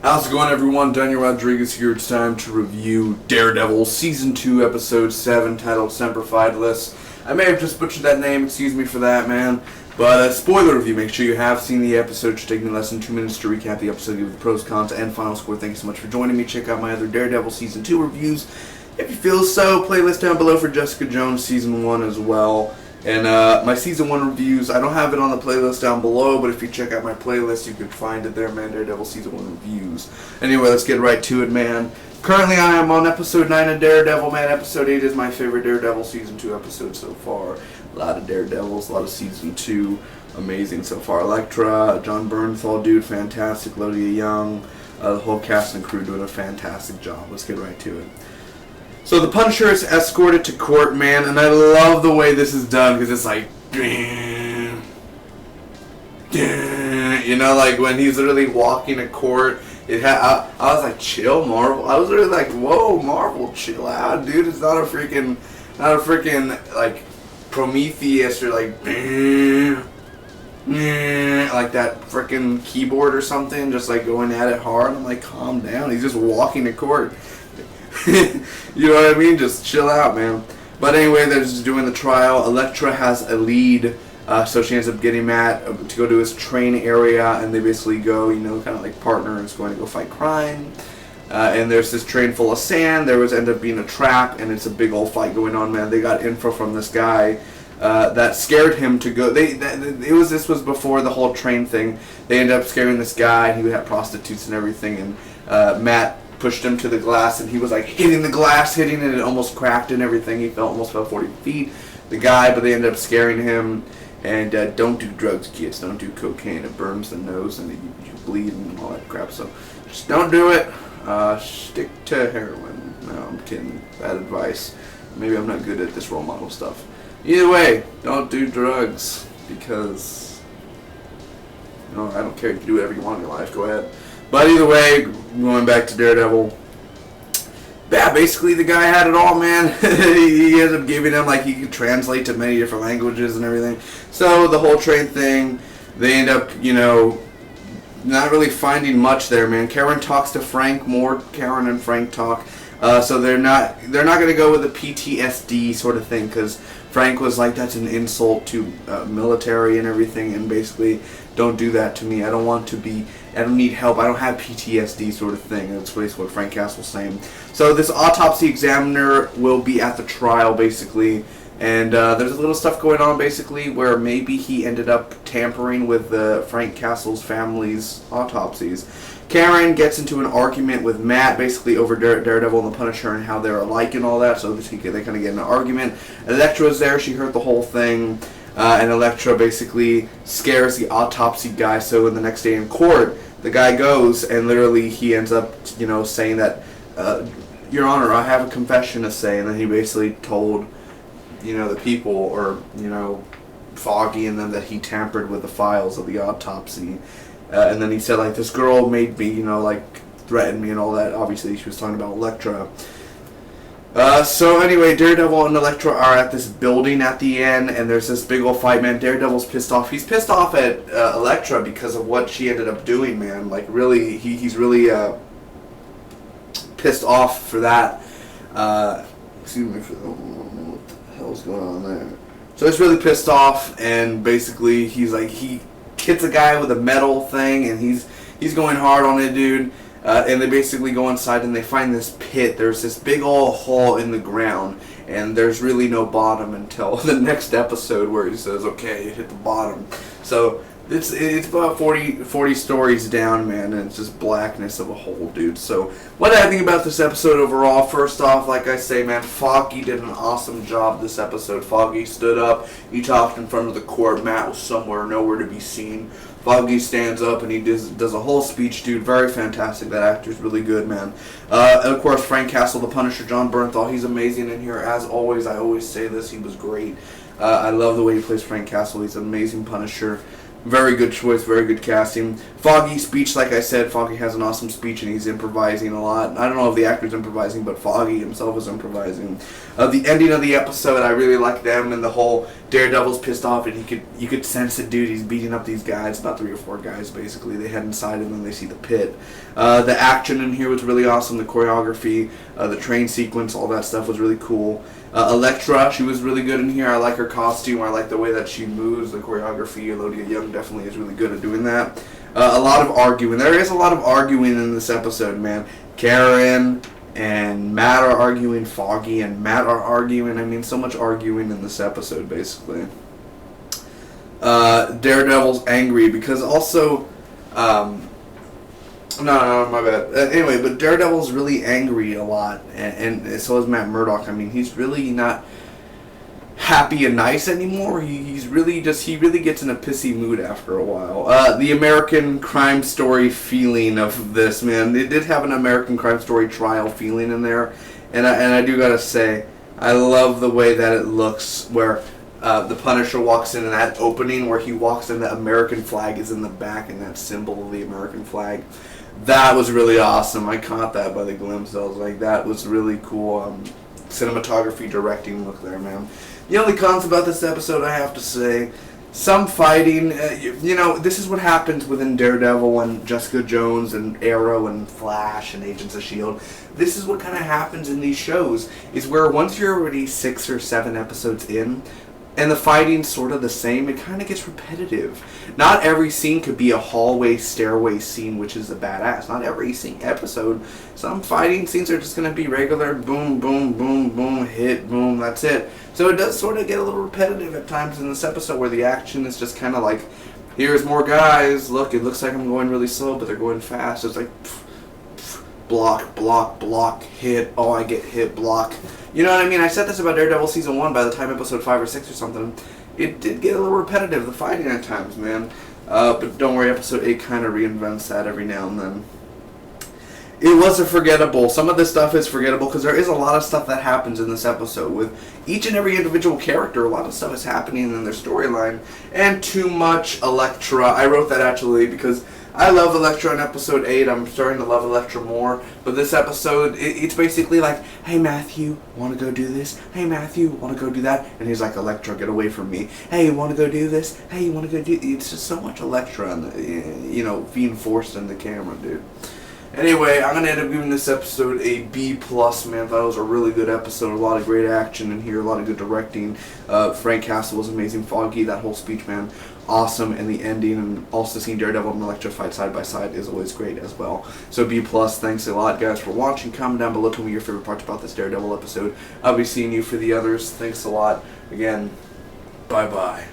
How's it going, everyone? Daniel Rodriguez here. It's time to review Daredevil Season 2, Episode 7, titled Semper Fidelis. I may have just butchered that name, excuse me for that, man. But spoiler review, make sure you have seen the episode. It should take me less than 2 minutes to recap the episode, give the pros, cons, and final score. Thank you so much for joining me. Check out my other Daredevil Season 2 reviews if you feel so. Playlist down below for Jessica Jones Season 1 as well. And my Season 1 reviews, I don't have it on the playlist down below, but if you check out my playlist, you can find it there, man. Daredevil Season 1 reviews. Anyway, let's get right to it, man. Currently, I am on Episode 9 of Daredevil, man. Episode 8 is my favorite Daredevil Season 2 episode so far. A lot of Daredevils, a lot of Season 2. Amazing so far. Elektra, John Bernthal, dude, fantastic. Lodia Young, the whole cast and crew doing a fantastic job. Let's get right to it. So the Punisher is escorted to court, man, and I love the way this is done because it's like, you know, like when he's literally walking to court. I was like, chill, Marvel. I was really like, whoa, Marvel, chill out, dude. It's not a freaking like Prometheus or like that freaking keyboard or something, just like going at it hard. I'm like, calm down. He's just walking to court. You know what I mean? Just chill out, man. But anyway, they're just doing the trial. Elektra has a lead, so she ends up getting Matt to go to his train area, and they basically go, you know, kind of like partners going to go fight crime. And there's this train full of sand. There ended up being a trap, and it's a big old fight going on, man. They got info from this guy that scared him to go. This was before the whole train thing. They ended up scaring this guy. He had prostitutes and everything, and Matt pushed him to the glass, and he was like hitting the glass, hitting it, and it almost cracked and everything. He almost fell 40 feet, the guy, but they ended up scaring him. And don't do drugs, kids. Don't do cocaine. It burns the nose and you bleed and all that crap. So just don't do it. Stick to heroin. No, I'm kidding. Bad advice. Maybe I'm not good at this role model stuff. Either way, don't do drugs because, you know, I don't care. You can do whatever you want in your life. Go ahead. But either way, going back to Daredevil, yeah, basically the guy had it all, man. He ended up giving him, like, he could translate to many different languages and everything. So the whole train thing, they end up, you know, not really finding much there, man. Karen talks to Frank more. Karen and Frank talk. So they're not going to go with a PTSD sort of thing, because Frank was like, that's an insult to military and everything, and basically, don't do that to me. I don't need help. I don't have PTSD sort of thing. That's basically what Frank Castle's saying. So this autopsy examiner will be at the trial, basically, and there's a little stuff going on, basically, where maybe he ended up tampering with Frank Castle's family's autopsies. Karen gets into an argument with Matt, basically over Daredevil and the Punisher and how they're alike and all that, so they kind of get in an argument. Elektra's there. She heard the whole thing. And Elektra basically scares the autopsy guy, so in the next day in court, the guy goes, and literally he ends up, you know, saying that, Your Honor, I have a confession to say, and then he basically told, you know, the people, or, you know, Foggy and them, that he tampered with the files of the autopsy, and then he said, like, this girl made me, you know, like, threatened me and all that. Obviously, she was talking about Elektra. So anyway, Daredevil and Elektra are at this building at the end, and there's this big old fight, man. Daredevil's pissed off. He's pissed off at Elektra because of what she ended up doing, man. Like, really, he's really pissed off for that. Excuse me for what the hell's going on there. So he's really pissed off, and basically he's like, he hits a guy with a metal thing, and he's going hard on it, dude. And they basically go inside and they find this pit. There's this big old hole in the ground, and there's really no bottom until the next episode where he says, okay, you hit the bottom. So It's about 40 stories down, man, and it's just blackness of a hole, dude. So, what I think about this episode overall, first off, like I say, man, Foggy did an awesome job this episode. Foggy stood up, he talked in front of the court, Matt was somewhere, nowhere to be seen. Foggy stands up and he does a whole speech, dude. Very fantastic. That actor's really good, man. And of course, Frank Castle, the Punisher, John Bernthal, he's amazing in here. As always, I always say this, he was great. I love the way he plays Frank Castle. He's an amazing Punisher. Very good choice, very good casting. Foggy's speech, like I said, Foggy has an awesome speech and he's improvising a lot. I don't know if the actor's improvising, but Foggy himself is improvising. The ending of the episode, I really like them and the whole Daredevil's pissed off and you could sense it, dude. He's beating up these guys, about 3 or 4 guys basically. They head inside him and they see the pit. The action in here was really awesome. The choreography, the train sequence, all that stuff was really cool. Elektra, she was really good in here. I like her costume. I like the way that she moves, the choreography. Elodia Young definitely is really good at doing that. A lot of arguing. There is a lot of arguing in this episode, man. Karen and Matt are arguing. Foggy and Matt are arguing. I mean, so much arguing in this episode, basically. Daredevil's angry because also... No, my bad. Anyway, but Daredevil's really angry a lot, and so is Matt Murdock. I mean, he's really not happy and nice anymore. He really gets in a pissy mood after a while. The American Crime Story feeling of this, man. It did have an American Crime Story trial feeling in there, and I do gotta say, I love the way that it looks, where the Punisher walks in and that opening where he walks in, the American flag is in the back, and that symbol of the American flag. That was really awesome. I caught that by the glimpse. I was like, that was really cool. Cinematography, directing look there, man. The only cons about this episode, I have to say, some fighting. This is what happens within Daredevil and Jessica Jones and Arrow and Flash and Agents of S.H.I.E.L.D. This is what kind of happens in these shows, is where once you're already 6 or 7 episodes in, and the fighting's sort of the same, it kind of gets repetitive. Not every scene could be a hallway, stairway scene, which is a badass. Not every episode. Some fighting scenes are just going to be regular boom, boom, boom, boom, hit, boom, that's it. So it does sort of get a little repetitive at times in this episode where the action is just kind of like, here's more guys, look, it looks like I'm going really slow, but they're going fast. It's like, block, block, block, hit, oh, I get hit, block. You know what I mean? I said this about Daredevil Season 1 by the time episode 5 or 6 or something. It did get a little repetitive, the fighting at times, man. But don't worry, episode 8 kind of reinvents that every now and then. It was a forgettable. Some of this stuff is forgettable because there is a lot of stuff that happens in this episode. With each and every individual character, a lot of stuff is happening in their storyline. And too much Elektra. I wrote that actually because I love Elektra in episode 8. I'm starting to love Elektra more. But this episode, it's basically like, hey Matthew, want to go do this? Hey Matthew, want to go do that? And he's like, Elektra, get away from me. Hey, you want to go do this? Hey, you want to go do... It's just so much Elektra, being forced in the camera, dude. Anyway, I'm going to end up giving this episode a B+, man. Thought it was a really good episode. A lot of great action in here. A lot of good directing. Frank Castle was amazing. Foggy, that whole speech, man. Awesome. And the ending. And also seeing Daredevil and Elektra fight side by side is always great as well. So B+. Thanks a lot, guys, for watching. Comment down below. Tell me your favorite parts about this Daredevil episode. I'll be seeing you for the others. Thanks a lot. Again, bye-bye.